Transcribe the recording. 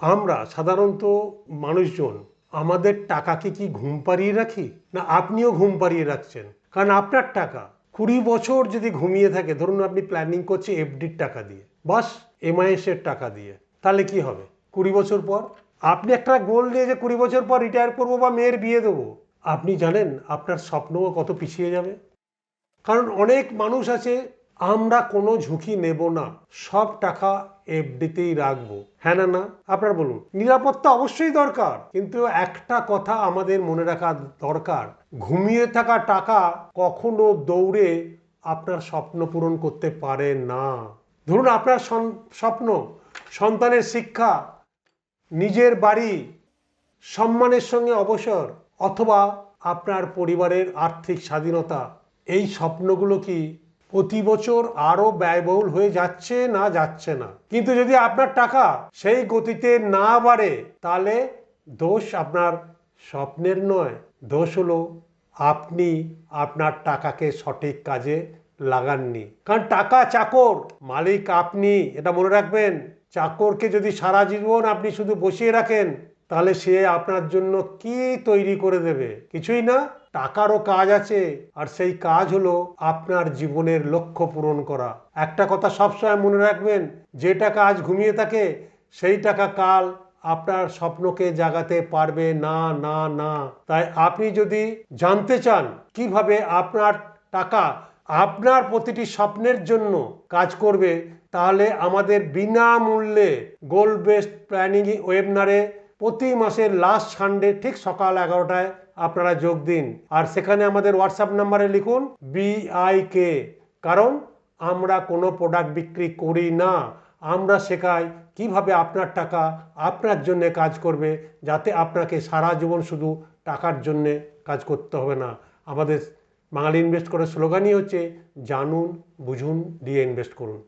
আমরা সাধারণত মানুষজন আমাদের টাকাকে কি ঘুম পাড়িয়ে রাখি, না আপনিও ঘুম পাড়িয়ে রাখছেন? কারণ আপনার টাকা 20 বছর যদি ঘুমিয়ে থাকে, ধরুন আপনি প্ল্যানিং করছে এফডির টাকা দিয়ে, বাস এমআইএস-এর টাকা দিয়ে, তাহলে কি হবে 20 বছর পর? আপনি একটা গোল নিয়ে যে 20 বছর পর রিটায়ার করবো বা মেয়ের বিয়ে দেবো, আপনি জানেন আপনার স্বপ্নও কত পিছিয়ে যাবে। কারণ অনেক মানুষ আছে, আমরা কোনো ঝুঁকি নেব না, সব টাকা এফডিতেই রাখবো। হ্যাঁ না না, আপনার বলুন। নিরাপত্তা অবশ্যই দরকার, কিন্তু একটা কথা আমাদের মনে রাখা দরকার, ঘুমিয়ে থাকা টাকা কখনো দৌড়ে আপনার স্বপ্ন পূরণ করতে পারে না। ধরুন আপনার স্বপ্ন সন্তানের শিক্ষা, নিজের বাড়ি, সম্মানের সঙ্গে অবসর, অথবা আপনার পরিবারের আর্থিক স্বাধীনতা, এই স্বপ্নগুলো কি প্রতি বছর আরো ব্যয়বহুল হয়ে যাচ্ছে না যাচ্ছে না? কিন্তু যদি আপনার টাকা সেই গতিতে না বাড়ে, তাহলে দোষ আপনার স্বপ্নের নয়, দোষ হলো আপনি আপনার টাকাকে সঠিক কাজে লাগাননি। কারণ টাকা চাকর, মালিক আপনি, এটা মনে রাখবেন। চাকরকে যদি সারা জীবন আপনি শুধু বসিয়ে রাখেন, তাহলে সে আপনার জন্য কি তৈরি করে দেবে? কিছুই না। টাকারও কাজ আছে, আর সেই কাজ হলো আপনার জীবনের লক্ষ্য পূরণ করা। একটা কথা সবসময় মনে রাখবেন, যে টাকা আজ ঘুমিয়ে থাকে, সেই টাকা কাল আপনার স্বপ্নকে জাগাতে পারবে না না না। তাই আপনি যদি জানতে চান কিভাবে আপনার টাকা আপনার প্রতিটি স্বপ্নের জন্য কাজ করবে, তাহলে আমাদের বিনামূল্যে গোল বেসড প্ল্যানিং ওয়েবিনারে প্রতি মাসের লাস্ট সানডে ঠিক সকাল 11টায় আপনারা যোগ দিন। আর সেখানে আমাদের হোয়াটসঅ্যাপ নাম্বারে লিখুন BIK, কারণ আমরা কোনো প্রোডাক্ট বিক্রি করি না। আমরা শেখাই কিভাবে আপনার টাকা আপনার জন্য কাজ করবে, যাতে আপনাকে সারা জীবন শুধু টাকার জন্যে কাজ করতে হবে না। আমাদের বাঙালি ইনভেস্ট করার স্লোগানই হচ্ছে জানুন, বুঝুন, দিয়ে ইনভেস্ট করুন।